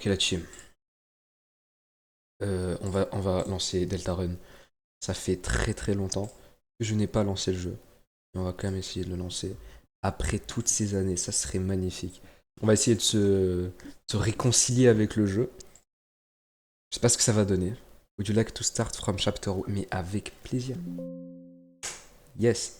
Ok, la team. On va lancer Deltarune. Ça fait très très longtemps que je n'ai pas lancé le jeu. Mais on va quand même essayer de le lancer. Après toutes ces années, ça serait magnifique. On va essayer de se réconcilier avec le jeu. Je sais pas ce que ça va donner. Would you like to start from chapter 1? Mais avec plaisir. Yes.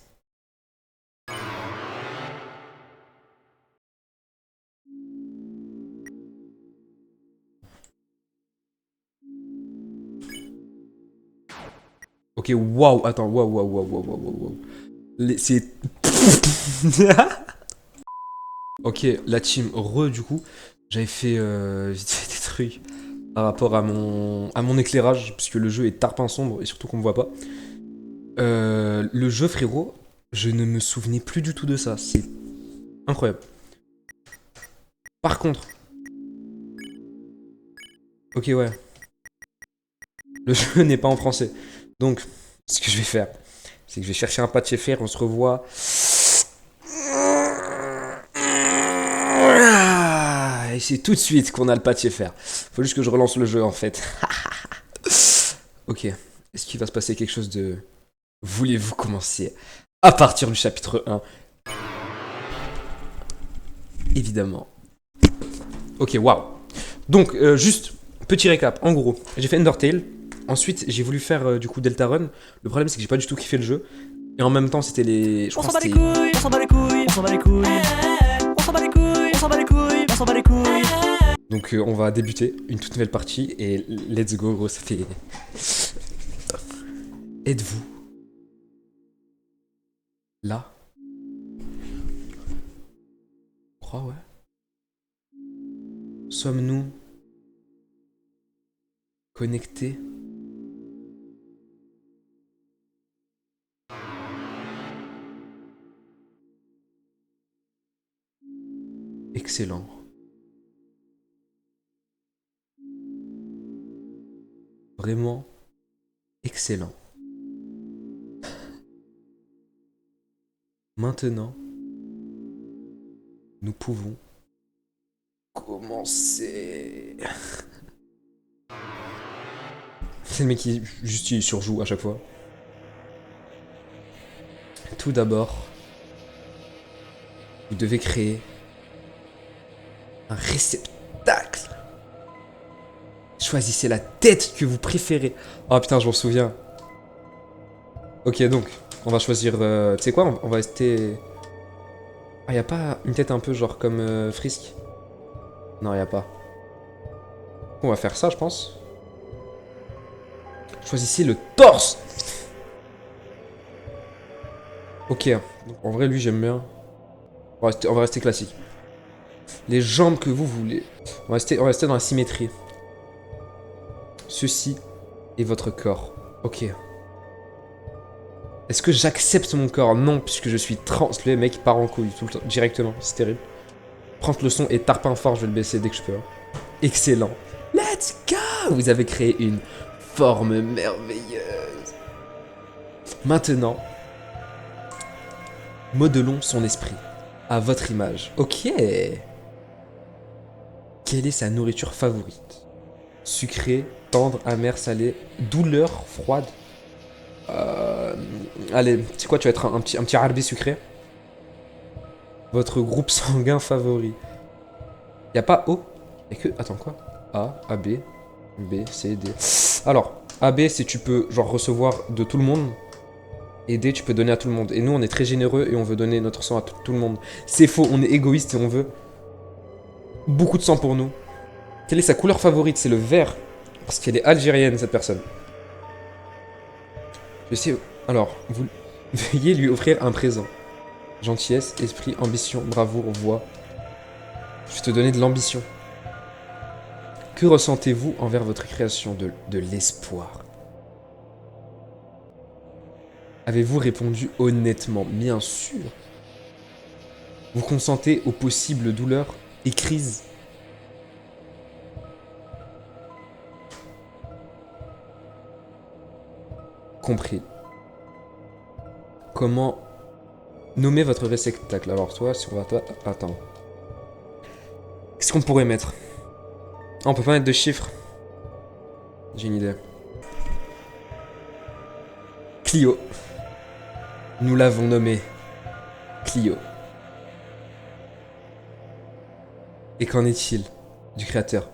Ok, waouh, attends, waouh, waouh, waouh, waouh, waouh, waouh. C'est... Ok, la team du coup, j'avais fait vite fait des trucs par rapport à mon éclairage, puisque le jeu est tarpin sombre et surtout qu'on me voit pas. Le jeu, frérot, je ne me souvenais plus du tout de ça. C'est incroyable. Par contre, ok, ouais, le jeu n'est pas en français. Donc, ce que je vais faire, c'est que je vais chercher un patch FR, on se revoit. Et c'est tout de suite qu'on a le patch FR. Faut juste que je relance le jeu en fait. Ok, est-ce qu'il va se passer quelque chose de... Voulez-vous commencer à partir du chapitre 1? Évidemment. Ok, waouh. Donc, juste, petit récap. En gros, j'ai fait Undertale. Ensuite, j'ai voulu faire du coup Deltarune. Le problème, c'est que j'ai pas du tout kiffé le jeu. Et en même temps, c'était les. Je On crois s'en que bat les c'était. couilles, on s'en bat les couilles, on s'en bat les couilles. On s'en bat les couilles, on s'en bat les couilles, on s'en bat les couilles. Donc, on va débuter une toute nouvelle partie. Et let's go, gros, ça fait. Êtes-vous là? Je crois, ouais. Sommes-nous connectés? Excellent. Vraiment excellent. Maintenant, nous pouvons commencer. C'est le mec qui juste il surjoue à chaque fois. Tout d'abord, vous devez créer un réceptacle. Choisissez la tête que vous préférez. Oh putain, je m'en souviens. Ok, donc, on va choisir... tu sais quoi, on va rester... Ah, y a pas une tête un peu genre comme Frisk? Non, y a pas. On va faire ça, je pense. Choisissez le torse. Ok, donc, en vrai, lui, j'aime bien. On va rester classique. Les jambes que vous voulez. On va rester dans la symétrie. Ceci est votre corps. Ok. Est-ce que j'accepte mon corps? Non, puisque je suis trans. Le mec part en couille tout le temps, directement. C'est terrible. Prendre le son et tarpin fort, je vais le baisser dès que je peux. Excellent. Let's go! Vous avez créé une forme merveilleuse. Maintenant, modelons son esprit. À votre image. Ok. Quelle est sa nourriture favorite? Sucré, tendre, amer, salé, douleur, froide. Euh, Allez, tu sais quoi, tu vas être un petit harbi sucré. Votre groupe sanguin favori. Y a pas O? Y'a que... Attends, quoi? A, B, B, C, D. Alors, A, B, c'est tu peux, genre, recevoir de tout le monde. Et D, tu peux donner à tout le monde. Et nous, on est très généreux et on veut donner notre sang à tout le monde. C'est faux, on est égoïste et on veut beaucoup de sang pour nous. Quelle est sa couleur favorite? C'est le vert. Parce qu'elle est algérienne, cette personne. Je sais... Alors, vous... Veuillez lui offrir un présent. Gentillesse, esprit, ambition, bravoure, voix. Je vais te donner de l'ambition. Que ressentez-vous envers votre création? De l'espoir. Avez-vous répondu honnêtement? Bien sûr. Vous consentez aux possibles douleurs et crises? Compris. Comment nommer votre réceptacle? Alors toi, si on va... Attends. Qu'est-ce qu'on pourrait mettre? Ah, on peut pas mettre de chiffres. J'ai une idée. Clio. Nous l'avons nommé Clio. Et qu'en est-il du créateur?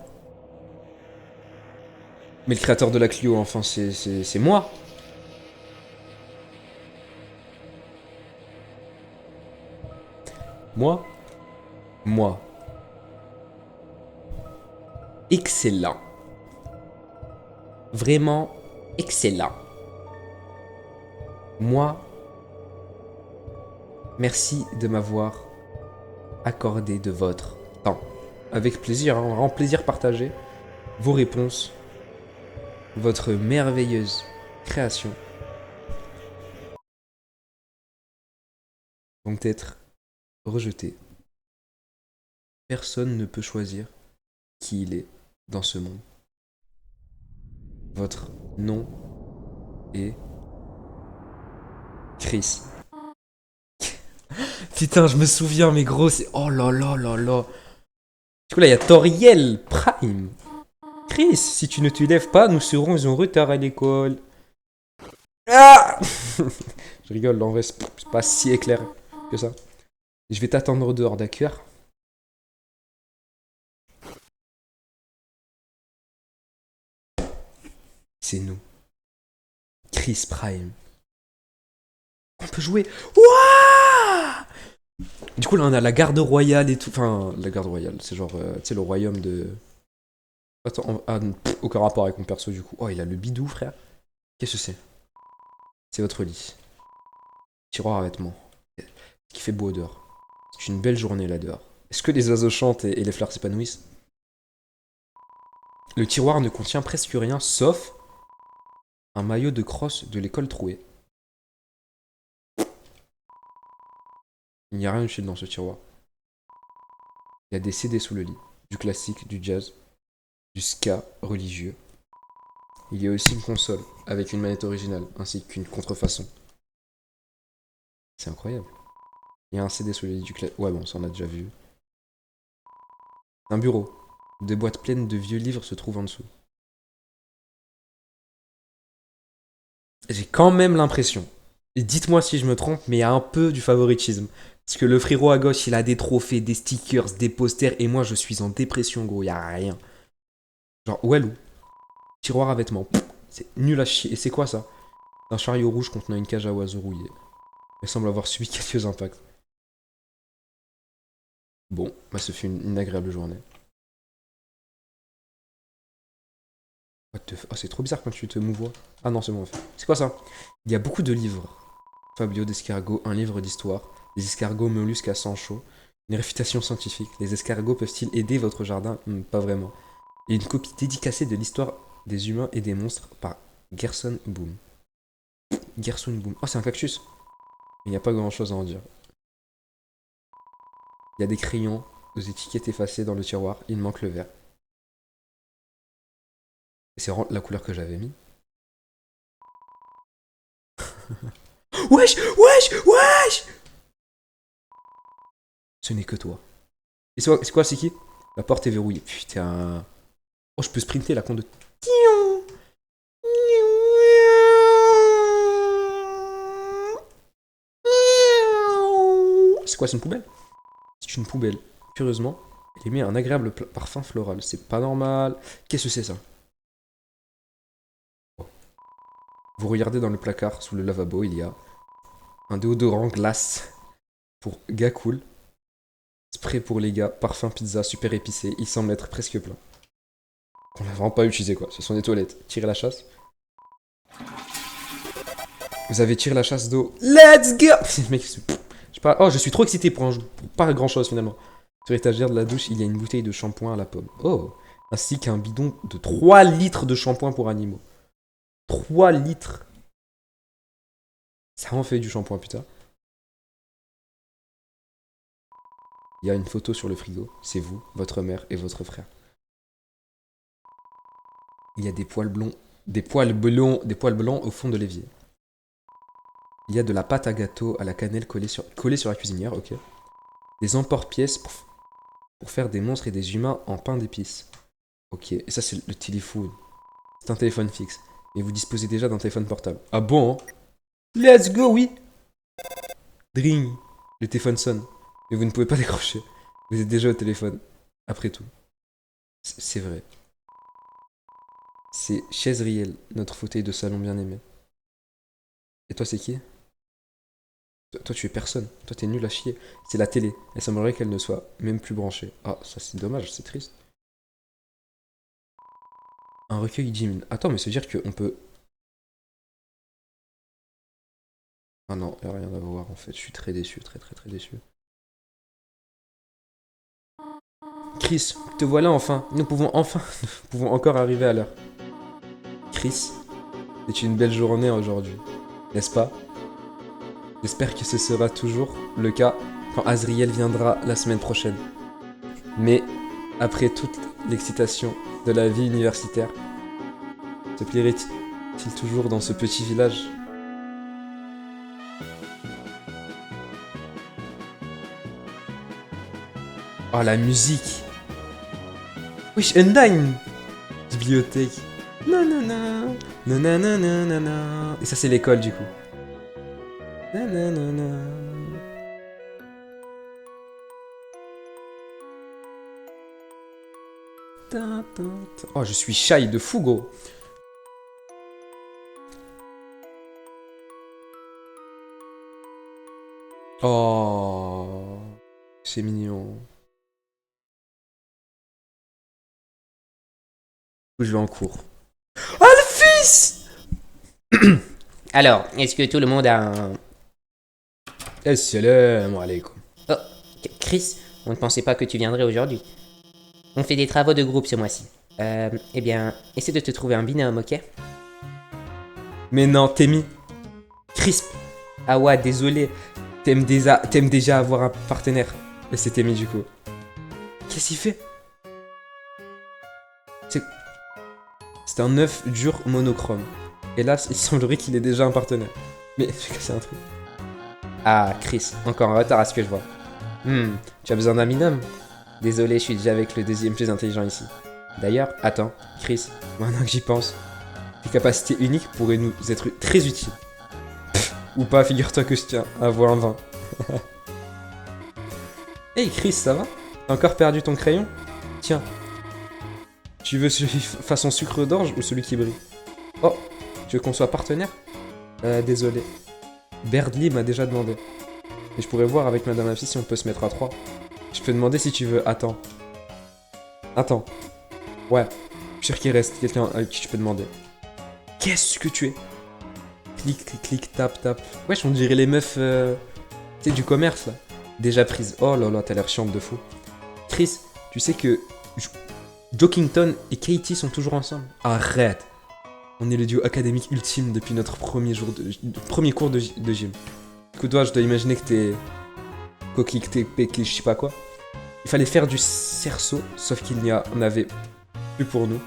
Mais le créateur de la Clio, enfin, c'est moi. Moi. Moi. Excellent. Vraiment excellent. Moi, merci de m'avoir accordé de votre temps. Avec plaisir, hein, vraiment plaisir partagé. Vos réponses, votre merveilleuse création vont être rejetées. Personne ne peut choisir qui il est dans ce monde. Votre nom est Chris. Putain, je me souviens, mais gros, c'est... Oh là là là là. Du coup, là, il y a Toriel Prime. Chris, si tu ne te lèves pas, nous serons en retard à l'école. Ah je rigole, en vrai, c'est pas si éclair que ça. Je vais t'attendre dehors, d'accord? C'est nous. Chris Prime. On peut jouer. Ouah! Du coup, là, on a la garde royale et tout. Enfin, la garde royale, c'est genre, tu sais, le royaume de... Attends, aucun rapport avec mon perso, du coup. Oh, il a le bidou, frère. Qu'est-ce que c'est? C'est votre lit. Tiroir à vêtements. Qui fait beau dehors. C'est une belle journée, là, dehors. Est-ce que les oiseaux chantent et les fleurs s'épanouissent? Le tiroir ne contient presque rien, sauf un maillot de crosse de l'école troué. Il n'y a rien d'utile dans ce tiroir. Il y a des CD sous le lit. Du classique, du jazz, du ska religieux. Il y a aussi une console avec une manette originale ainsi qu'une contrefaçon. C'est incroyable. Il y a un CD sous le lit du classique. Ouais, bon, ça on a déjà vu. Un bureau. Des boîtes pleines de vieux livres se trouvent en dessous. J'ai quand même l'impression, et dites-moi si je me trompe, mais il y a un peu du favoritisme. Parce que le frérot à gauche, il a des trophées, des stickers, des posters, et moi je suis en dépression, gros, y a rien. Genre, Walou, tiroir à vêtements, c'est nul à chier. Et c'est quoi ça? Un chariot rouge contenant une cage à oiseaux rouillés. Il semble avoir subi quelques impacts. Bon, bah ce fut une agréable journée. Oh, c'est trop bizarre quand tu te mouvoies. Ah non, c'est bon, en fait. C'est quoi ça? Il y a beaucoup de livres. Fabio d'escargots, un livre d'histoire. Les escargots mollusques à sang chaud. Une réfutation scientifique. Les escargots peuvent-ils aider votre jardin? Pas vraiment. Et une copie dédicacée de l'histoire des humains et des monstres par Gerson Boom. Gerson Boom. Oh, c'est un cactus. Il n'y a pas grand-chose à en dire. Il y a des crayons aux étiquettes effacées dans le tiroir. Il manque le vert. Et c'est vraiment la couleur que j'avais mis. Wesh, wesh, wesh! Ce n'est que toi. Et c'est quoi, c'est qui? La porte est verrouillée. Putain. Oh, je peux sprinter la con de... C'est quoi, c'est une poubelle? C'est une poubelle. Curieusement, il émet un agréable parfum floral. C'est pas normal. Qu'est-ce que c'est ça? Vous regardez dans le placard, sous le lavabo, il y a un déodorant glace pour gars cool, spray pour les gars, parfum pizza super épicé. Il semble être presque plein. On l'a vraiment pas utilisé quoi. Ce sont des toilettes. Tirez la chasse. Vous avez tiré la chasse d'eau. Let's go! Mec, je sais pas. Oh, je suis trop excité pour pas grand chose finalement. Sur l'étagère de la douche, il y a une bouteille de shampoing à la pomme. Oh! Ainsi qu'un bidon de 3 litres de shampoing pour animaux. 3 litres! Ça en fait du shampoing, putain. Il y a une photo sur le frigo. C'est vous, votre mère et votre frère. Il y a des poils blonds. Des poils blancs au fond de l'évier. Il y a de la pâte à gâteau à la cannelle collée sur la cuisinière, ok. Des emporte-pièces pour faire des monstres et des humains en pain d'épices. Ok, et ça c'est le téléphone. C'est un téléphone fixe. Et vous disposez déjà d'un téléphone portable. Ah bon hein? Let's go, oui. Dring. Le téléphone sonne. Mais vous ne pouvez pas décrocher. Vous êtes déjà au téléphone. Après tout. C'est vrai. C'est chaise Riel, notre fauteuil de salon bien aimé. Et toi c'est qui? Toi tu es personne. Toi t'es nul à chier. C'est la télé. Elle semblerait qu'elle ne soit même plus branchée. Ah ça c'est dommage, c'est triste. Un recueil Jimin. Attends mais ça veut dire qu'on peut... Ah non, y a rien à voir en fait. Je suis très déçu, très déçu. Chris, te voilà enfin. Nous pouvons enfin, nous pouvons encore arriver à l'heure. Chris, c'est une belle journée aujourd'hui, n'est-ce pas? J'espère que ce sera toujours le cas quand Azriel viendra la semaine prochaine. Mais après toute l'excitation de la vie universitaire, te plairait-il toujours dans ce petit village? Oh la musique! Wesh, Undyne! Bibliothèque. Nanana. Nanana. Et ça c'est l'école du coup. Nanana. Oh, je suis shy de fou, gros. Oh, c'est mignon. Je vais en cours. Oh, le fils! Alors, est-ce que tout le monde a un... Assalamu alaikum. Oh, Chris, on ne pensait pas que tu viendrais aujourd'hui. On fait des travaux de groupe ce mois-ci. Eh bien, essaie de te trouver un binôme, ok? Mais non, Temi. Crisp. Ah ouais, désolé. T'aimes déjà avoir un partenaire. Mais c'est Temi du coup. Qu'est-ce qu'il fait? C'est un œuf dur monochrome. Hélas, il semblerait qu'il ait déjà un partenaire. Mais j'ai cassé un truc. Ah, Chris, encore en retard à ce que je vois. Tu as besoin d'un binôme? Désolé, je suis déjà avec le deuxième plus intelligent ici. D'ailleurs, attends, Chris, maintenant que j'y pense, tes capacités uniques pourraient nous être très utiles. Ou pas, figure-toi que je tiens à voir un 20. Hey Chris, ça va? T'as encore perdu ton crayon? Tiens. Tu veux celui façon sucre d'orge ou celui qui brille? Oh, tu veux qu'on soit partenaire? Désolé. Berdly m'a déjà demandé. Et je pourrais voir avec Madame Afi si on peut se mettre à 3. Je peux demander si tu veux. Attends. Ouais. Je suis sûr qu'il reste quelqu'un avec qui tu peux demander. Qu'est-ce que tu es? Clic, tap. Wesh, on dirait les meufs... tu sais, du commerce, là. Déjà prises. Oh là là, t'as l'air chiante de fou. Chris, tu sais que... Jokington et Katie sont toujours ensemble. Arrête. On est le duo académique ultime depuis notre premier cours de gym. Du coup, toi, je dois imaginer que t'es... Coquille, t'es péqué, je sais pas quoi. Il fallait faire du cerceau, sauf qu'il n'y en avait plus pour nous.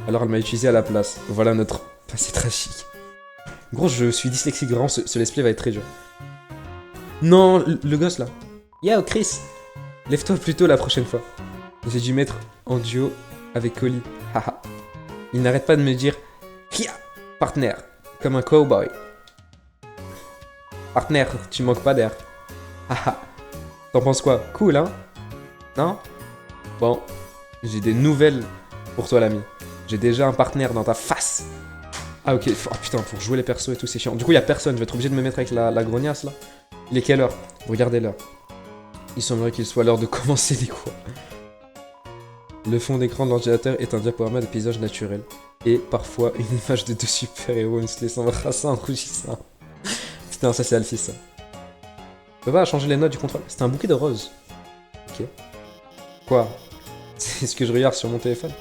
Alors elle m'a utilisé à la place. Voilà notre passé tragique. Gros, je suis dyslexique, vraiment, ce let's play va être très dur. Non, le gosse là. Yo, Chris, lève-toi plutôt la prochaine fois. J'ai dû mettre en duo avec Collie. Haha. Il n'arrête pas de me dire Kia, partenaire, comme un cowboy. Partenaire, tu manques pas d'air. Haha. T'en penses quoi? Cool, hein? Non? Bon, j'ai des nouvelles pour toi, l'ami. J'ai déjà un partenaire dans ta face. Ah, ok. Oh, putain, pour jouer les persos et tout, c'est chiant. Du coup, il y a personne. Je vais être obligé de me mettre avec la grognasse, là. Il est quelle heure? Regardez l'heure. Il semblerait qu'il soit l'heure de commencer les cours. Le fond d'écran de l'ordinateur est un diaporama de paysage naturel. Et parfois, une image de deux super-héros se laissant embrasser en rougissant. Putain, ça, c'est Alphys, ça. On peut pas changer les notes du contrôle. C'est un bouquet de roses. Ok. Quoi? C'est ce que je regarde sur mon téléphone.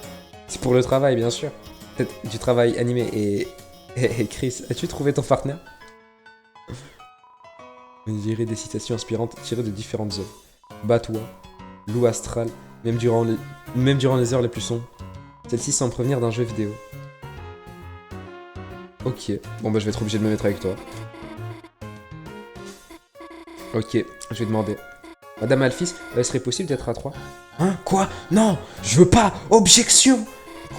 C'est pour le travail, bien sûr. Peut-être du travail animé et Chris, as-tu trouvé ton partenaire? On dirait des citations inspirantes tirées de différentes œuvres. Bat-toi, loup astral, même durant les heures les plus sombres. Celle-ci semble provenir d'un jeu vidéo. Ok. Bon bah je vais être obligé de me mettre avec toi. Ok, je vais demander. Madame Alphys, serait possible d'être à 3? Hein? Quoi? Non! Je veux pas! Objection!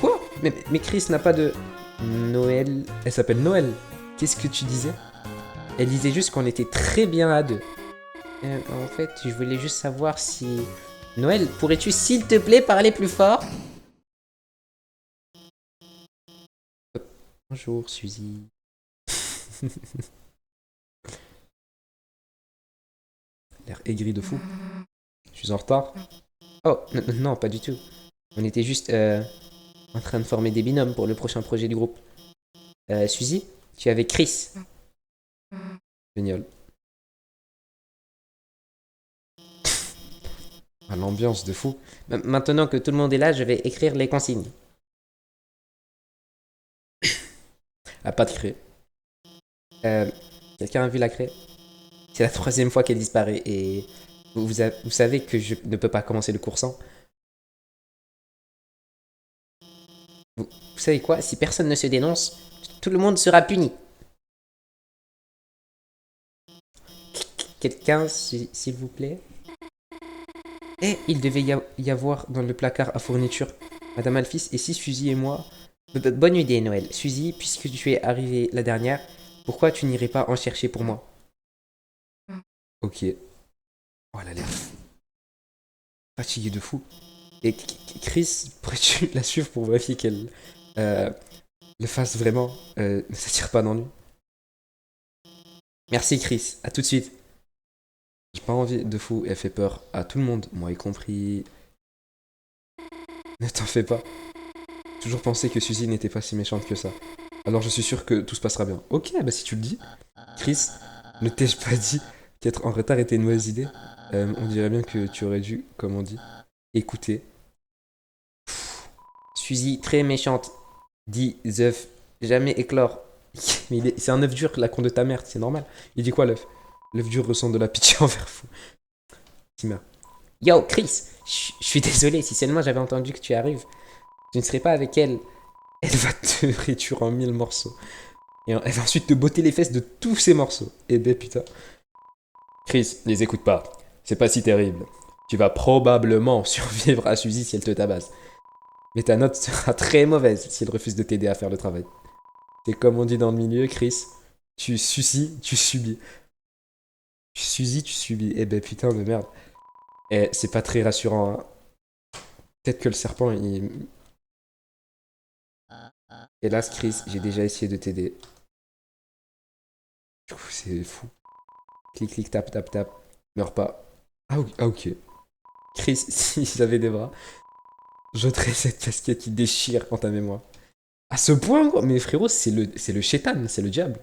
Quoi? Mais Chris n'a pas de... Noël... Elle s'appelle Noël. Qu'est-ce que tu disais? Elle disait juste qu'on était très bien à deux. En fait, je voulais juste savoir si... Noël, pourrais-tu s'il te plaît parler plus fort? Bonjour, Suzy. L'air aigri de fou. Je suis en retard. Oh, non, pas du tout. On était juste en train de former des binômes pour le prochain projet du groupe. Suzy, tu es avec Chris. Génial. Ah, l'ambiance de fou. Maintenant que tout le monde est là, je vais écrire les consignes. Ah, pas de craie. Quelqu'un a vu la craie? C'est la 3e fois qu'elle disparaît et vous savez que je ne peux pas commencer le cours sans. Vous savez quoi? Si personne ne se dénonce, tout le monde sera puni. Quelqu'un, s'il vous plaît? Eh, il devait y avoir dans le placard à fourniture Madame Alphys et si Suzy et moi... Bonne idée, Noël. Suzy, puisque tu es arrivée la dernière, pourquoi tu n'irais pas en chercher pour moi? Ok. Oh, elle a l'air fatiguée de fou. Et Chris, pourrais-tu la suivre pour vérifier qu'elle le fasse vraiment? Ne s'attire pas d'ennui. Merci Chris, à tout de suite. J'ai pas envie de fou, elle fait peur à tout le monde, moi y compris. Ne t'en fais pas. J'ai toujours pensé que Suzy n'était pas si méchante que ça. Alors je suis sûr que tout se passera bien. Ok, bah si tu le dis. Chris, ne t'ai-je pas dit qu'être en retard était une mauvaise idée? On dirait bien que tu aurais dû, comme on dit, écouter. Suzy, très méchante. 10 œufs, jamais éclore. Mais c'est un œuf dur, la con de ta mère, c'est normal. Il dit quoi l'œuf? L'œuf dur ressent de la pitié envers vous. Tima. Yo, Chris, je suis désolé, si seulement j'avais entendu que tu arrives, je ne serais pas avec elle. Elle va te réduire en 1000 morceaux. Et elle va ensuite te botter les fesses de tous ces morceaux. Eh ben putain. Chris, les écoute pas. C'est pas si terrible. Tu vas probablement survivre à Suzy si elle te tabasse. Mais ta note sera très mauvaise si elle refuse de t'aider à faire le travail. C'est comme on dit dans le milieu, Chris. Tu sucies, tu subis. Tu sucies, tu subis. Eh ben putain de merde. Eh, c'est pas très rassurant. Hein. Peut-être que le serpent, il... Hélas, Chris, j'ai déjà essayé de t'aider. Du coup, c'est fou. Clic, clic, tap, tap, tap. Meurs pas. Ah, ok. Chris, si j'avais des bras, j'ôterais cette casquette qui déchire en ta mémoire. À ce point, quoi. Mais frérot, c'est le chétan, c'est le diable.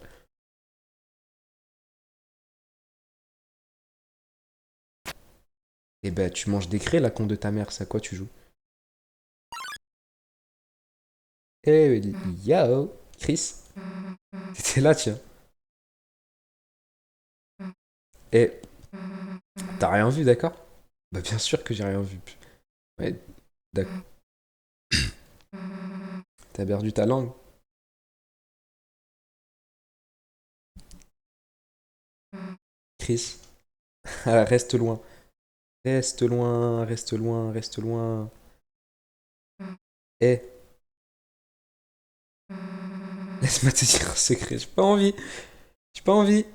Eh ben, tu manges des craies, la con de ta mère, c'est à quoi tu joues? Eh, yo, Chris. T'étais là, tiens. Eh, t'as rien vu, d'accord? Bah, bien sûr que j'ai rien vu. Ouais, d'accord. T'as perdu ta langue. Chris, ah, reste loin. Reste loin, reste loin, reste loin. Eh, laisse-moi te dire un secret, j'ai pas envie. J'ai pas envie.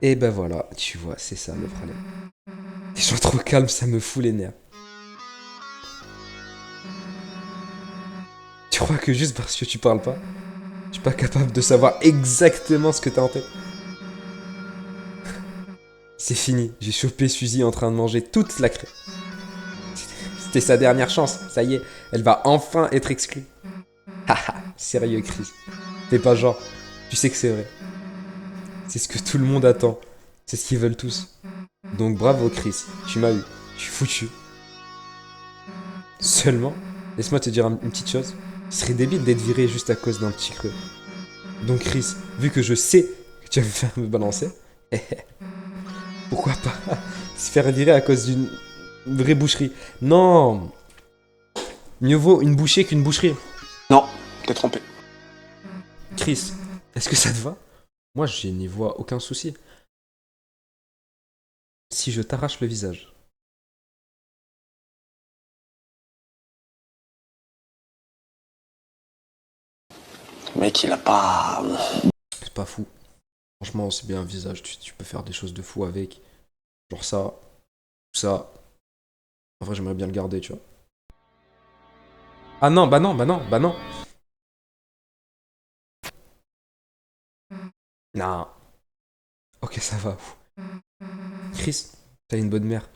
Et ben voilà, tu vois, c'est ça le problème. Les gens trop calmes, ça me fout les nerfs. Tu crois que juste parce que tu parles pas, je suis pas capable de savoir exactement ce que t'as en tête? C'est fini, j'ai chopé Suzy en train de manger toute la crème. C'était sa dernière chance, ça y est, elle va enfin être exclue. Haha, sérieux Chris. Fais pas genre, tu sais que c'est vrai. C'est ce que tout le monde attend. C'est ce qu'ils veulent tous. Donc bravo Chris, tu m'as eu. Je suis foutu. Seulement, laisse-moi te dire une petite chose. Ce serait débile d'être viré juste à cause d'un petit creux. Donc Chris, vu que je sais que tu vas me faire me balancer, pourquoi pas se faire virer à cause d'une vraie boucherie? Non. Mieux vaut une bouchée qu'une boucherie. Non, t'es trompé. Chris, est-ce que ça te va? Moi, je n'y vois aucun souci. si je t'arrache le visage. Mec, il a pas. C'est pas fou. Franchement, c'est bien un visage. Tu peux faire des choses de fou avec. Genre ça, ça. En vrai, j'aimerais bien le garder, tu vois. Ah non, bah non, bah non, bah non. Non. Ok, ça va. Chris, t'as une bonne mère.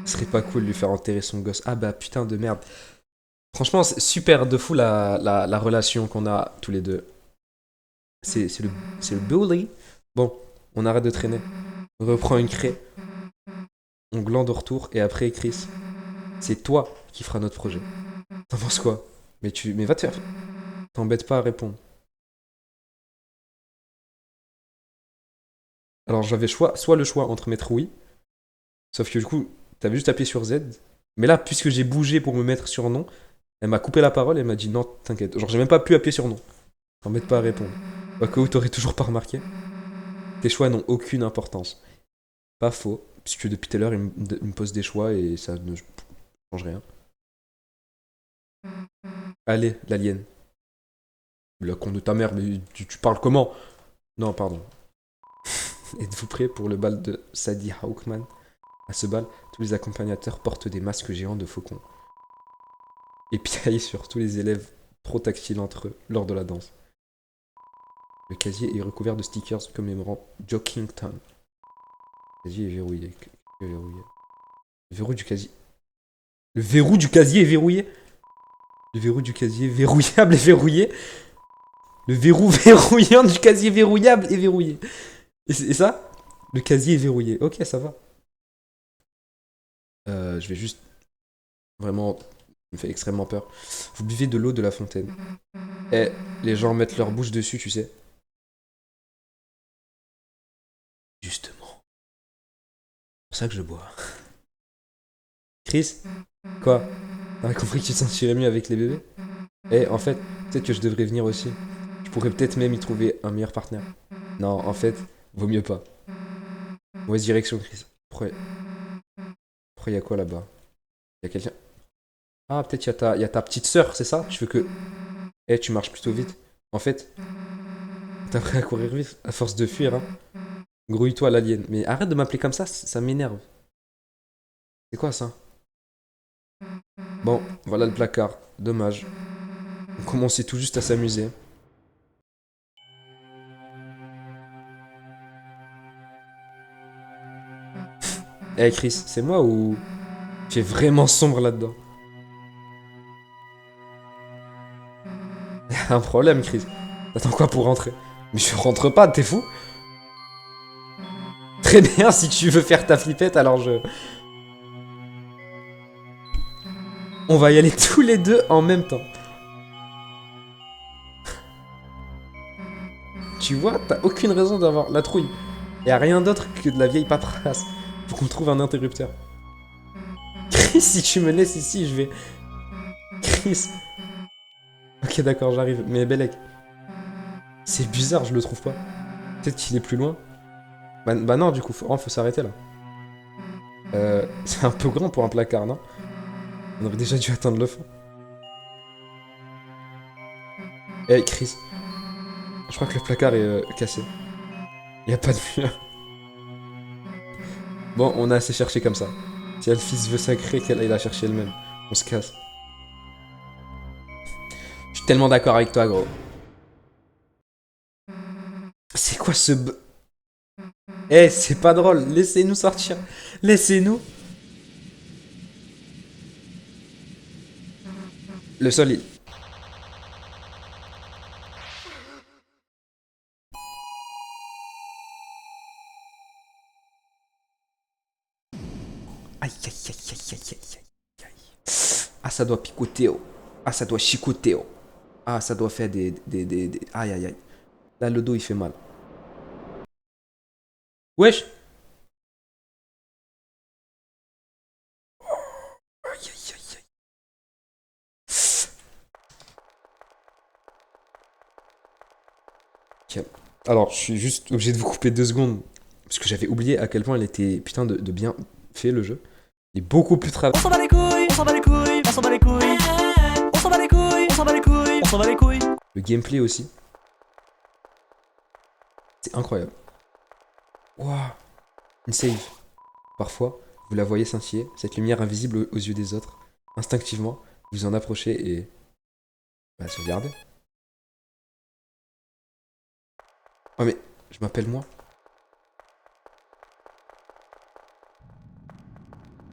Ce serait pas cool de lui faire enterrer son gosse. Ah bah putain de merde. Franchement, c'est super de fou la relation qu'on a tous les deux. C'est le bully. Bon, on arrête de traîner. On reprend une craie. On glande au retour. Et après, Chris, c'est toi qui feras notre projet. T'en penses quoi? Mais va te faire. T'embête pas à répondre. Alors j'avais soit le choix entre mettre oui. Sauf que du coup, t'avais juste appuyé sur Z. Mais là, puisque j'ai bougé pour me mettre sur non, elle m'a coupé la parole et elle m'a dit non, t'inquiète. Genre, j'ai même pas pu appuyer sur non. T'embête pas à répondre. Au cas où t'aurais toujours pas remarqué. Tes choix n'ont aucune importance. Pas faux. Puisque depuis tout à l'heure, il me pose des choix et ça ne change rien. Allez, l'alien. La con de ta mère, mais tu parles comment? Non, pardon. Êtes-vous prêts pour le bal de Sadie Hawkman? À ce bal, tous les accompagnateurs portent des masques géants de faucons. Et piaillent sur tous les élèves trop tactiles entre eux lors de la danse. Le casier est recouvert de stickers commémorant Jokington. Le casier est verrouillé. Verrouillé. Le verrou du casier. Le verrou du casier est verrouillé. Le verrou du casier verrouillable est verrouillé. Le verrou verrouillant du casier verrouillable est verrouillé. Et ça? Le casier est verrouillé. Ok, ça va. Je vais juste... Vraiment... Ça me fait extrêmement peur. Vous buvez de l'eau de la fontaine. Et les gens mettent leur bouche dessus, tu sais. Justement. C'est pour ça que je bois. Chris? Quoi? T'as compris que tu te sentirais mieux avec les bébés? Eh, en fait, peut-être que je devrais venir aussi. Je pourrais peut-être même y trouver un meilleur partenaire. Non, en fait, vaut mieux pas. Mauvaise direction, Chris. Pourquoi y a quoi là-bas? Y a quelqu'un? Ah, peut-être y a ta petite sœur, c'est ça? Je veux que... Eh, tu marches plutôt vite. En fait, t'as appris à courir vite à force de fuir, hein. Grouille-toi, l'alien. Mais arrête de m'appeler comme ça m'énerve. C'est quoi ça? Bon, voilà le placard. Dommage. On commençait tout juste à s'amuser. Eh Chris, c'est moi ou... Tu es vraiment sombre là-dedans? Y'a un problème, Chris. T'attends quoi pour rentrer? Mais je rentre pas, t'es fou? Très bien, si tu veux faire ta flippette, alors je... On va y aller tous les deux en même temps. Tu vois, t'as aucune raison d'avoir la trouille. Y'a rien d'autre que de la vieille paperasse. Faut qu'on trouve un interrupteur. Chris, si tu me laisses ici, je vais... Chris. Ok, d'accord, j'arrive. Mais Belek. C'est bizarre, je le trouve pas. Peut-être qu'il est plus loin. Bah non, du coup, faut s'arrêter là. C'est un peu grand pour un placard, non? On aurait déjà dû atteindre le fond. Eh, Chris. Je crois que le placard est cassé. Y a pas de mur. Bon, on a assez cherché comme ça. Si Alphys veut sacrer, qu'elle aille la chercher elle-même. On se casse. Je suis tellement d'accord avec toi, gros. C'est quoi ce... Eh, c'est pas drôle. Laissez-nous sortir. Laissez-nous. Le sol, il... Aïe, aïe, aïe, aïe, aïe, aïe, aïe. Ah, ça doit picoter, oh. Ah, ça doit chicoter, oh. Ah, ça doit faire des... Aïe, aïe, aïe. Là, le dos, il fait mal. Wesh. Aïe, aïe, aïe, aïe. Ok. Alors, je suis juste obligé de vous couper 2 secondes. Parce que que j'avais oublié à quel point elle était putain de bien fait le jeu. Il est beaucoup plus travaillé. On s'en bat les couilles, on s'en bat les couilles, on s'en bat les couilles. On s'en bat les couilles, on s'en bat les couilles, on s'en bat les couilles. Le gameplay aussi. C'est incroyable. Waouh. Une save. Parfois, vous la voyez scintiller, cette lumière invisible aux yeux des autres. Instinctivement, vous en approchez et... Bah, sauvegardez. Oh mais, je m'appelle moi.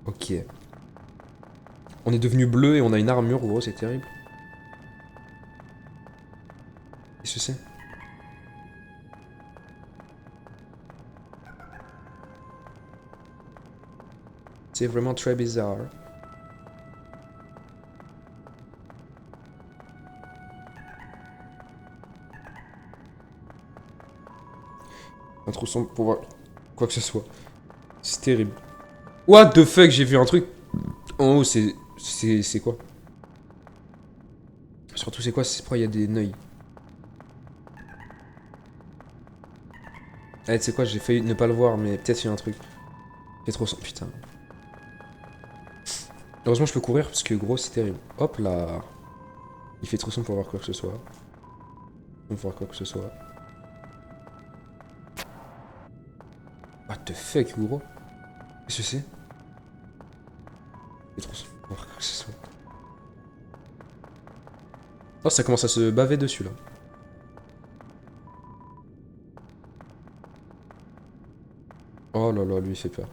Ok. On est devenu bleu et on a une armure, gros, c'est terrible. Qu'est-ce que c'est? C'est vraiment très bizarre. Un trou sombre pour voir quoi que ce soit. C'est terrible. What the fuck, j'ai vu un truc. En haut, c'est quoi? Surtout, c'est quoi? C'est pourquoi il y a des neuils. Eh, tu sais quoi, j'ai failli ne pas le voir, mais peut-être il y a un truc. Il est trop sombre, putain. Heureusement, je peux courir parce que gros, c'est terrible. Hop là. Il fait trop sombre pour voir quoi que ce soit. Pour voir quoi que ce soit. What the fuck, gros? Qu'est-ce que c'est? Il fait trop sombre pour voir quoi que ce soit. Oh, ça commence à se baver dessus là. Oh là là, lui il fait peur.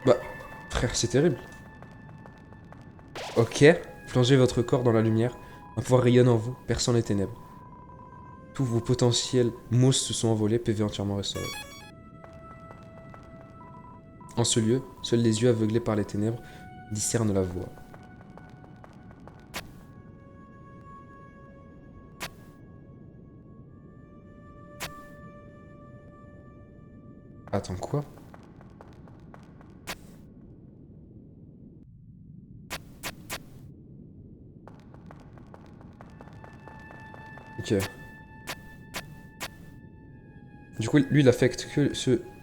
Bah, frère, c'est terrible. Ok, plongez votre corps dans la lumière. Un pouvoir rayonne en vous, perçant les ténèbres. Tous vos potentiels mousses se sont envolés, PV entièrement restauré. En ce lieu, seuls les yeux aveuglés par les ténèbres discernent la voie. Attends, quoi? Ok. Du coup, lui, il affecte que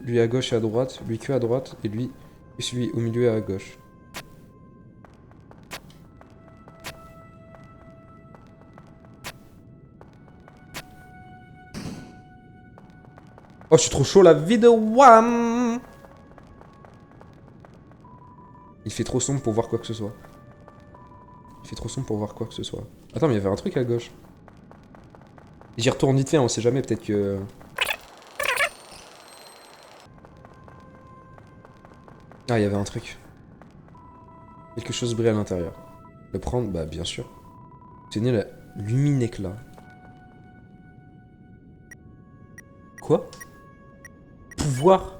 lui à gauche et à droite, lui que à droite, et lui, et celui au milieu et à gauche. Oh, je suis trop chaud, la vidéo. Wham! Il fait trop sombre pour voir quoi que ce soit. Il fait trop sombre pour voir quoi que ce soit. Attends, mais il y avait un truc à gauche. J'y retourne vite fait, on sait jamais, peut-être que... Ah, il y avait un truc. Quelque chose brille à l'intérieur. Le prendre? Bah, bien sûr. Tenez la lumine-éclat. Quoi? Pouvoir?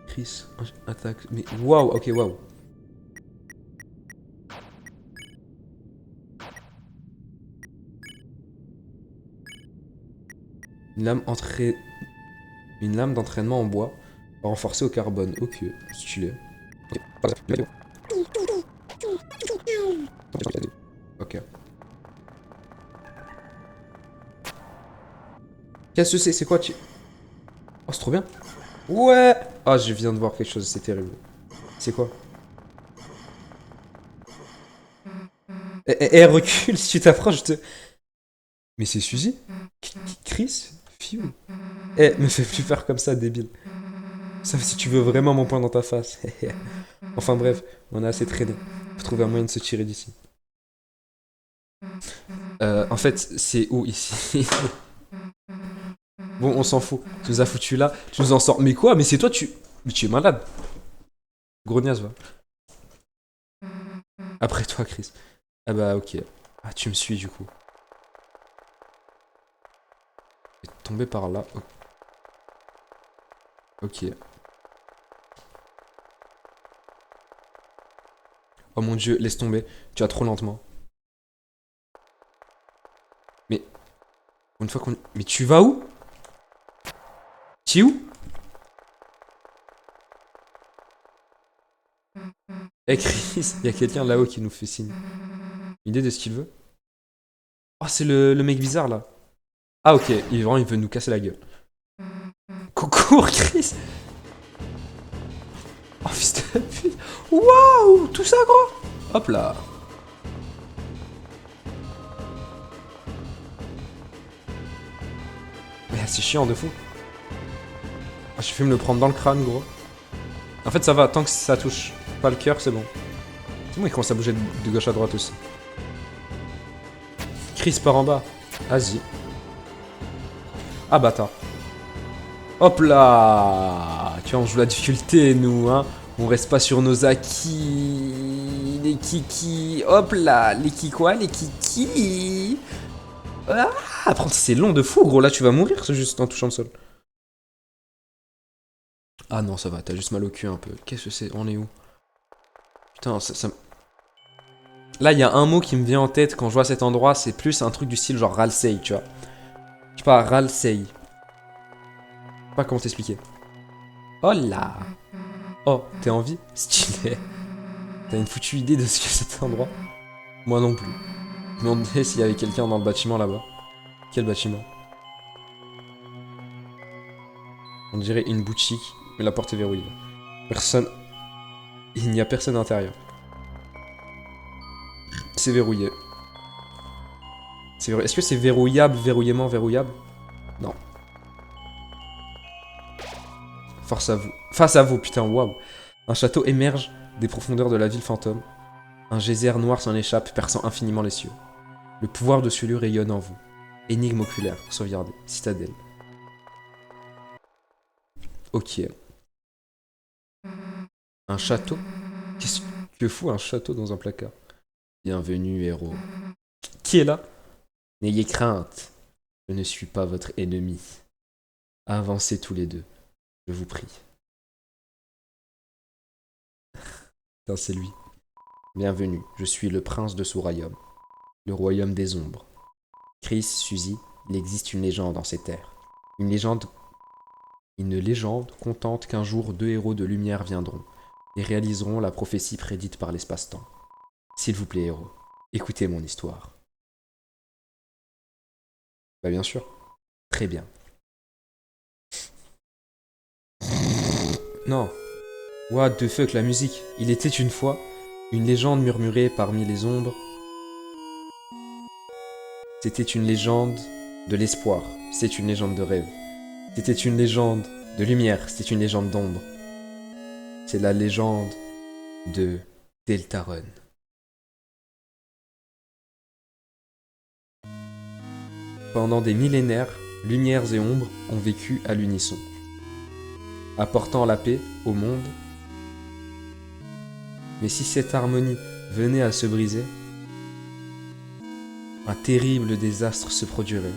Chris, attaque. Mais waouh, ok, waouh. Une lame d'entraînement en bois, renforcée au carbone. Ok, stylé. Ok. Qu'est-ce que c'est? C'est quoi tu... Oh, c'est trop bien. Ouais. Ah, je viens de voir quelque chose, c'est terrible. C'est quoi? Recule, si tu t'approches, je te... Mais c'est Suzy? Chris? Fiu? Me fais plus faire comme ça, débile. Sauf si tu veux vraiment mon poing dans ta face. Enfin bref, on a assez traîné. Faut trouver un moyen de se tirer d'ici. En fait, c'est où ici? Bon, on s'en fout. Tu nous as foutu là, tu nous en sors. Mais quoi? Mais c'est toi, tu... Mais tu es malade. Grognasse, va. Après toi, Chris. Ah bah, ok. Ah, tu me suis, du coup. Je vais tomber par là. Ok. Oh mon dieu, laisse tomber. Tu vas trop lentement. Mais... Une fois qu'on... Mais tu vas où? Tu es où? Eh Chris, il y a quelqu'un là-haut qui nous fait signe. Une idée de ce qu'il veut? Oh, c'est le mec bizarre, là. Ah, ok. Il veut nous casser la gueule. Coucou, Chris. Oh, fils de pute. Waouh, tout ça, gros. Hop là. Mais c'est chiant de fou. Ah, j'ai fait me le prendre dans le crâne, gros. En fait, ça va, tant que ça touche pas le cœur, c'est bon. C'est bon, il commence à bouger de gauche à droite aussi. Chris par en bas. Vas-y. Ah, bâtard. Hop là. Tu vois, on joue la difficulté, nous, hein. On reste pas sur nos acquis. Les kikis. Hop là. Les kikis, les kikis. Ah, après, c'est long de fou, gros. Là, tu vas mourir, c'est juste en touchant le sol. Ah non, ça va, t'as juste mal au cul un peu. Qu'est-ce que c'est? On est où? Putain, ça... Là, il y a un mot qui me vient en tête quand je vois cet endroit, c'est plus un truc du style genre Ralsei, tu vois. Je sais pas, Ralsei. Je sais pas comment t'expliquer. Oh là! Oh, t'es en vie? Stylé. T'as une foutue idée de ce que c'est cet endroit? Moi non plus. Je me demandais s'il y avait quelqu'un dans le bâtiment là-bas. Quel bâtiment? On dirait une boutique, mais la porte est verrouillée. Personne... Il n'y a personne à l'intérieur. C'est verrouillé. Est-ce que c'est verrouillable, verrouillement, verrouillable? Non. Face à vous, putain, waouh. Un château émerge des profondeurs de la ville fantôme. Un geyser noir s'en échappe, perçant infiniment les cieux. Le pouvoir de ce lieu rayonne en vous. Énigme oculaire, sauvegardée, citadelle. Ok. Un château? Qu'est-ce que fout un château dans un placard? Bienvenue, héros. Qui est là? N'ayez crainte. Je ne suis pas votre ennemi. Avancez tous les deux. Je vous prie. Putain, c'est lui. Bienvenue. Je suis le prince de ce royaume. Le royaume des ombres. Chris, Suzy, il existe une légende en ces terres. Une légende contente qu'un jour 2 héros de lumière viendront et réaliseront la prophétie prédite par l'espace-temps. S'il vous plaît, héros, écoutez mon histoire. Bah bien sûr. Très bien. Non. What the fuck, la musique. Il était une fois une légende murmurée parmi les ombres. C'était une légende de l'espoir. C'est une légende de rêve. C'était une légende de lumière. C'est une légende d'ombre. C'est la légende de Deltarune. Pendant des millénaires, lumières et ombres ont vécu à l'unisson, apportant la paix au monde. Mais si cette harmonie venait à se briser, un terrible désastre se produirait.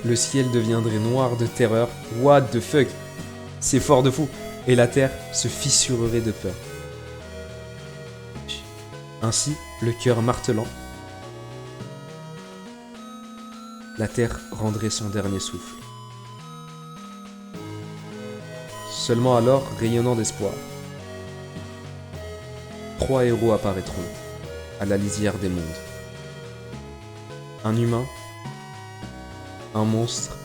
Le ciel deviendrait noir de terreur. What the fuck? C'est fort de fou. Et la terre se fissurerait de peur. Ainsi, le cœur martelant, la terre rendrait son dernier souffle. Seulement alors, rayonnant d'espoir, 3 héros apparaîtront à la lisière des mondes. Un humain, un monstre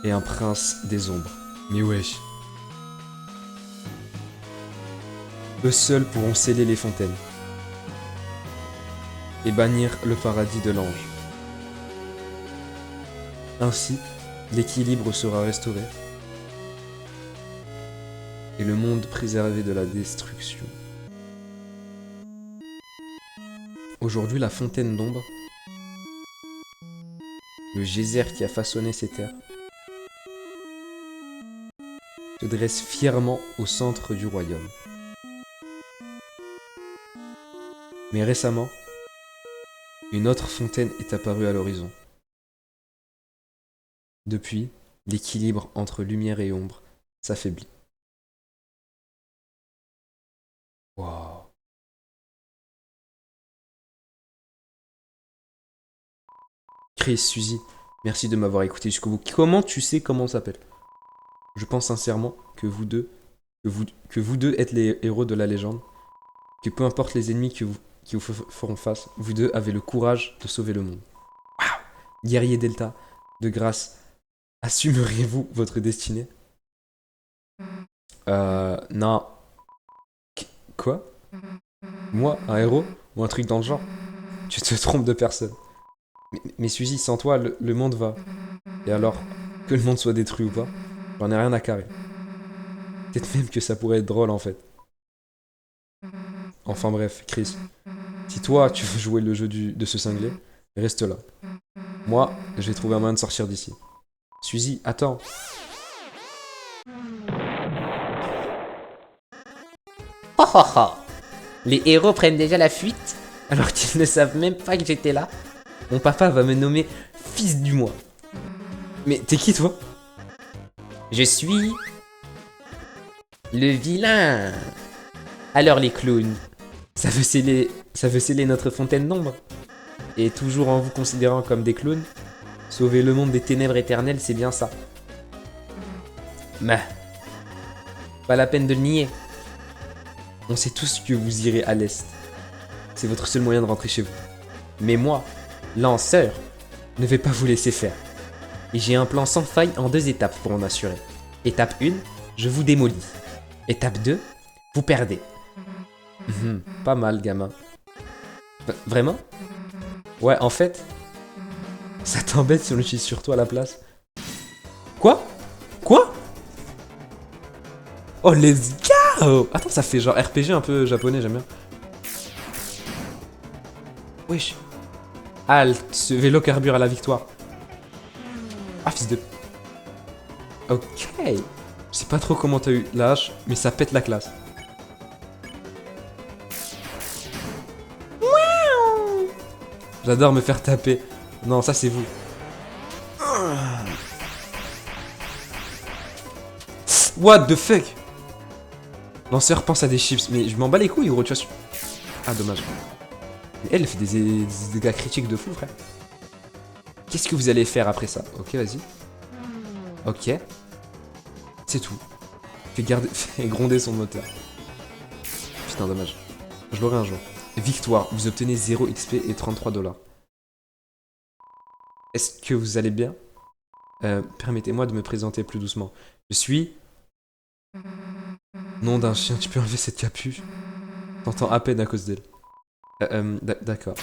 et un prince des ombres. Mais wesh. Eux seuls pourront sceller les fontaines et bannir le paradis de l'ange. Ainsi, l'équilibre sera restauré et le monde préservé de la destruction. Aujourd'hui, la fontaine d'ombre, le geyser qui a façonné ces terres, se dresse fièrement au centre du royaume. Mais récemment, une autre fontaine est apparue à l'horizon. Depuis, l'équilibre entre lumière et ombre s'affaiblit. Wow. Chris, Suzy, merci de m'avoir écouté jusqu'au bout. Comment tu sais comment on s'appelle? Je pense sincèrement que vous deux êtes les héros de la légende. Que peu importe les ennemis qui vous feront face. Vous deux avez le courage de sauver le monde. Waouh! Guerrier Delta, de grâce, assumeriez-vous votre destinée? Non. Quoi? Moi, un héros? Ou un truc dans le genre? Tu te trompes de personne. Mais Suzy, sans toi, le monde va. Et alors, que le monde soit détruit ou pas, j'en ai rien à carrer. Peut-être même que ça pourrait être drôle en fait. Enfin bref, Chris. Si toi, tu veux jouer le jeu de ce cinglé, reste là. Moi, je vais trouver un moyen de sortir d'ici. Suzy, attends. Oh oh oh. Les héros prennent déjà la fuite alors qu'ils ne savent même pas que j'étais là. Mon papa va me nommer fils du mois. Mais t'es qui toi? Je suis... le vilain. Alors les clowns, ça veut sceller notre fontaine d'ombre. Et toujours en vous considérant comme des clowns, sauver le monde des ténèbres éternelles, c'est bien ça. Mais, pas la peine de le nier. On sait tous que vous irez à l'est. C'est votre seul moyen de rentrer chez vous. Mais moi, lanceur, ne vais pas vous laisser faire. Et j'ai un plan sans faille en 2 étapes pour en assurer. Étape 1, je vous démolis. Étape 2, vous perdez. Pas mal, gamin. Vraiment? Ouais, en fait, ça t'embête si on utilise sur toi à la place? Quoi? Quoi? Oh, let's go! Attends, ça fait genre RPG un peu japonais, j'aime bien. Wesh. Halt, ce vélo carbure à la victoire. Ah, fils de... Ok. Je sais pas trop comment t'as eu la hache, mais ça pète la classe. J'adore me faire taper. Non, ça c'est vous. What the fuck? Lanceur pense à des chips, mais je m'en bats les couilles, gros, tu vois. Ah, dommage. Mais elle fait des dégâts critiques de fou, frère. Qu'est-ce que vous allez faire après ça? Ok, vas-y. Ok. C'est tout. Fait gronder son moteur. Putain, dommage. Je l'aurai un jour. Victoire, vous obtenez 0 XP et 33 $. Est-ce que vous allez bien? Permettez-moi de me présenter plus doucement. Je suis... Nom d'un chien, tu peux enlever cette capuche? T'entends à peine à cause d'elle. D'accord.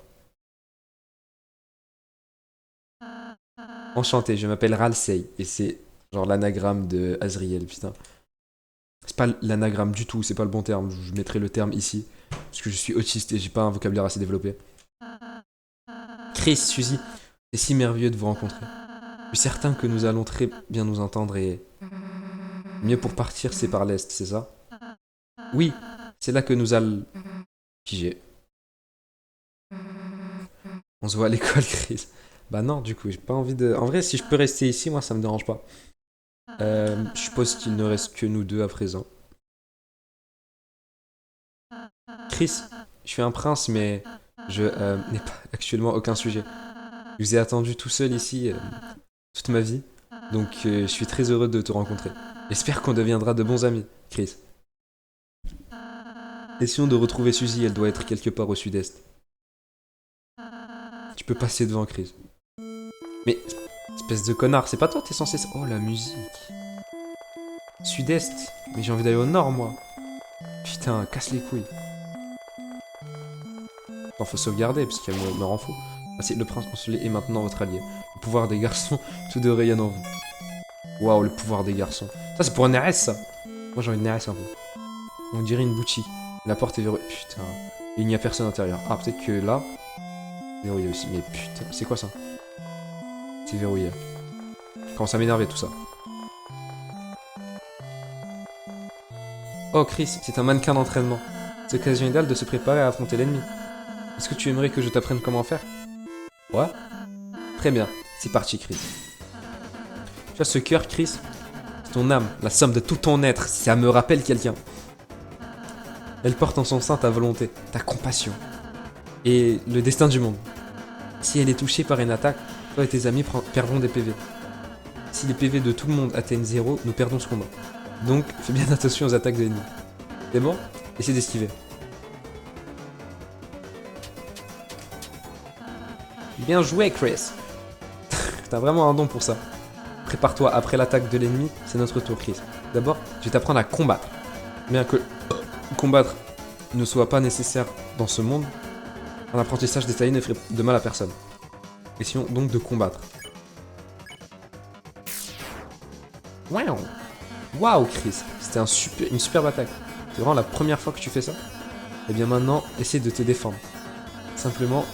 Enchanté, je m'appelle Ralsei et c'est genre l'anagramme de Azriel, putain. C'est pas l'anagramme du tout, c'est pas le bon terme. Je mettrai le terme ici parce que je suis autiste et j'ai pas un vocabulaire assez développé. Chris, Suzy, c'est si merveilleux de vous rencontrer. Je suis certain que nous allons très bien nous entendre et... Mieux pour partir, c'est par l'est, c'est ça? Oui, c'est là que nous allons... Piger. On se voit à l'école, Chris. Bah non, du coup, j'ai pas envie de... En vrai, si je peux rester ici, moi, ça me dérange pas. Je suppose qu'il ne reste que nous deux à présent. Chris, je suis un prince, mais je n'ai pas actuellement aucun sujet. Je vous ai attendu tout seul ici toute ma vie, donc je suis très heureux de te rencontrer. J'espère qu'on deviendra de bons amis, Chris. Essayons de retrouver Suzy, elle doit être quelque part au sud-est. Tu peux passer devant, Chris. Mais, espèce de connard, c'est pas toi, t'es censé... Oh, la musique. Sud-est. Mais j'ai envie d'aller au nord, moi. Putain, casse les couilles. Attends, faut sauvegarder, parce qu'elle me rend fou. Ah, c'est le prince consolé est maintenant votre allié. Le pouvoir des garçons, tous deux rayonnent en vous. Waouh, le pouvoir des garçons. Ça, c'est pour un RS, ça. Moi, j'ai envie de RS un peu. On dirait une boutique. La porte est verrouillée. Putain. Et il n'y a personne à l'intérieur. Ah, peut-être que là... Verrouillé aussi. Mais putain, c'est quoi ça? C'est verrouillé. Commence à m'énerver tout ça. Oh Chris, c'est un mannequin d'entraînement. C'est l'occasion idéale de se préparer à affronter l'ennemi. Est-ce que tu aimerais que je t'apprenne comment faire? Ouais? Très bien, c'est parti Chris. Tu vois ce cœur Chris? C'est ton âme, la somme de tout ton être, ça me rappelle quelqu'un. Elle porte en son sein ta volonté, ta compassion. Et le destin du monde. Si elle est touchée par une attaque, toi et tes amis perdront des PV. Si les PV de tout le monde atteignent 0, nous perdons ce combat. Donc, fais bien attention aux attaques de l'ennemi. C'est bon? Essaie d'esquiver. Bien joué, Chris. T'as vraiment un don pour ça. Prépare-toi, après l'attaque de l'ennemi, c'est notre tour, Chris. D'abord, je vais t'apprendre à combattre. Bien que combattre ne soit pas nécessaire dans ce monde, un apprentissage détaillé ne ferait de mal à personne. Essayons donc de combattre. Waouh! Waouh, Chris, c'était une superbe attaque. C'est vraiment la première fois que tu fais ça? Et bien maintenant, essaie de te défendre. Simplement,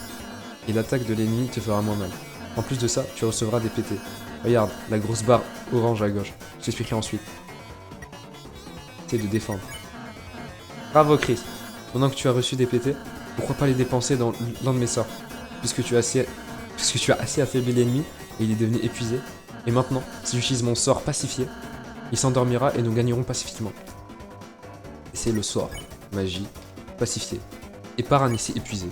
et l'attaque de l'ennemi te fera moins mal. En plus de ça, tu recevras des PT. Regarde, la grosse barre orange à gauche. Je t'expliquerai ensuite. Essaie de défendre. Bravo, Chris. Pendant que tu as reçu des PT, pourquoi pas les dépenser dans l'un de mes sorts? Puisque tu as assez affaibli l'ennemi et il est devenu épuisé. Et maintenant, si j'utilise mon sort pacifié, il s'endormira et nous gagnerons pacifiquement. Et c'est le sort. Magie. Pacifié. Et par un essai épuisé.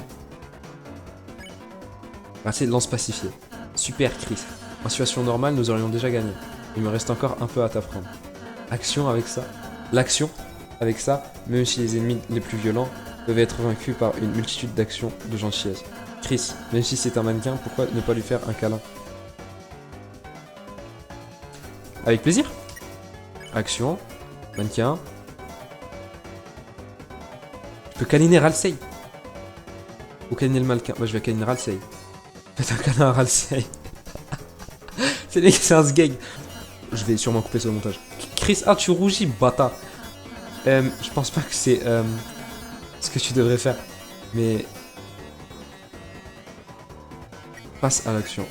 C'est lance pacifié. Super, Chris. En situation normale, nous aurions déjà gagné. Il me reste encore un peu à t'apprendre. Action avec ça. L'action avec ça, même si les ennemis les plus violents peuvent être vaincus par une multitude d'actions de gentillesse. Chris, même si c'est un mannequin, pourquoi ne pas lui faire un câlin? Avec plaisir. Action. Mannequin. Je peux câliner Ralsei. Ou câliner le mannequin. Moi je vais câliner Ralsei. Faites un câlin à Ralsei. C'est un sgeg. Je vais sûrement couper ça au montage. Chris, tu rougis, bâtard. Je pense pas que c'est ce que tu devrais faire. Mais... passe à l'action.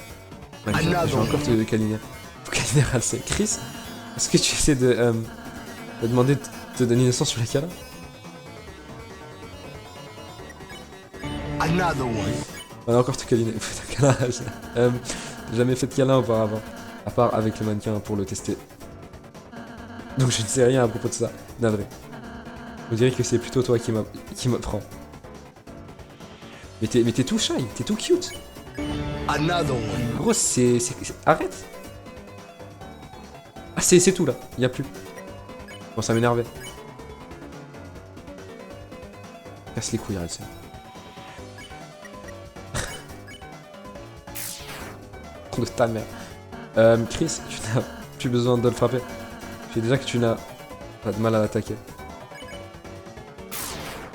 Je vais encore te câliner. Faut câliner Ralsei. Chris, est-ce que tu essaies de demander de te donner naissance sur les câlins? On va encore te câliner. Fais un câlin à Ralsei. Jamais fait de câlin auparavant. À part avec le mannequin pour le tester. Donc je ne sais rien à propos de ça. Navré. On dirait que c'est plutôt toi qui m'apprends. Mais t'es tout shy, t'es tout cute. Gros, arrête. Ah, c'est tout là, y a plus. Bon, ça m'énervait. Casse les couilles, Ralsei. De ta mère. Chris, tu n'as plus besoin de le frapper. Je sais déjà que tu n'as pas de mal à l'attaquer.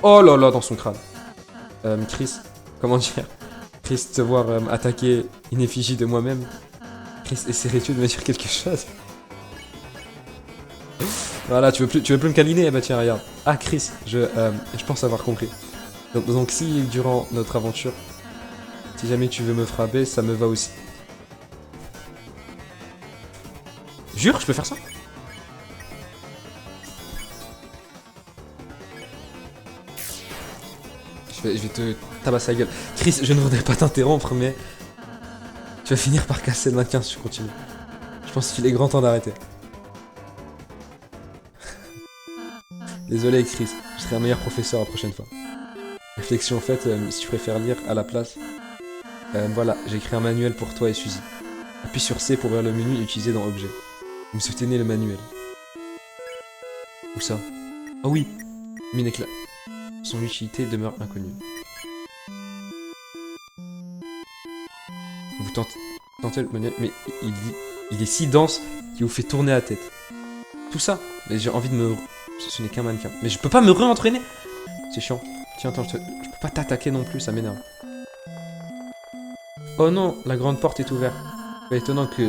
Oh là là, dans son crâne. Chris, comment dire? Chris, te voir attaquer une effigie de moi-même. Chris, essaierais-tu de me dire quelque chose? Voilà, tu veux plus me câliner? Eh bah tiens, regarde. Ah, Chris, je pense avoir compris. Donc si, durant notre aventure, si jamais tu veux me frapper, ça me va aussi. Jure, je peux faire ça? Je vais te tabasser la gueule. Chris, je ne voudrais pas t'interrompre, mais... tu vas finir par casser le mannequin si tu continues. Je pense qu'il est grand temps d'arrêter. Désolé, Chris. Je serai un meilleur professeur la prochaine fois. Réflexion faite, si tu préfères lire à la place. Voilà, j'ai écrit un manuel pour toi et Suzy. Appuie sur C pour ouvrir le menu utilisé dans Objet. Vous me soutenez le manuel. Où ça? Oh oui, mine éclat. Son utilité demeure inconnue. Vous tentez le manuel, mais il est si dense qu'il vous fait tourner la tête. Tout ça, mais j'ai envie de me... Ce n'est qu'un mannequin. Mais je peux pas me re-entraîner. C'est chiant. Tiens, attends, je peux pas t'attaquer non plus, ça m'énerve. Oh non, la grande porte est ouverte. Pas étonnant que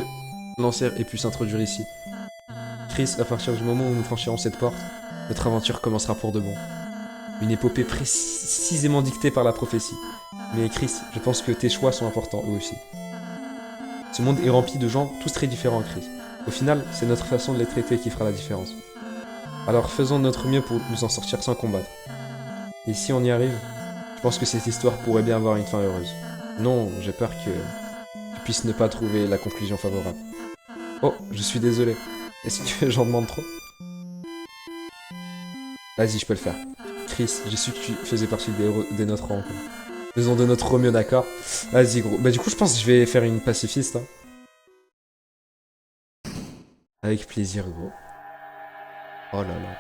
Lancière ait pu s'introduire ici. Chris, à partir du moment où nous franchirons cette porte, notre aventure commencera pour de bon. Une épopée précisément dictée par la prophétie. Mais Chris, je pense que tes choix sont importants, eux aussi. Ce monde est rempli de gens tous très différents, Chris. Au final, c'est notre façon de les traiter qui fera la différence. Alors faisons de notre mieux pour nous en sortir sans combattre. Et si on y arrive, je pense que cette histoire pourrait bien avoir une fin heureuse. Non, j'ai peur que tu puisses ne pas trouver la conclusion favorable. Oh, je suis désolé. Est-ce que j'en demande trop? Vas-y, je peux le faire. Chris, j'ai su que tu faisais partie des nôtres encore. Faisons de notre au mieux, d'accord? Vas-y, gros. Bah du coup, je pense que je vais faire une pacifiste. Hein. Avec plaisir, gros. Oh là là.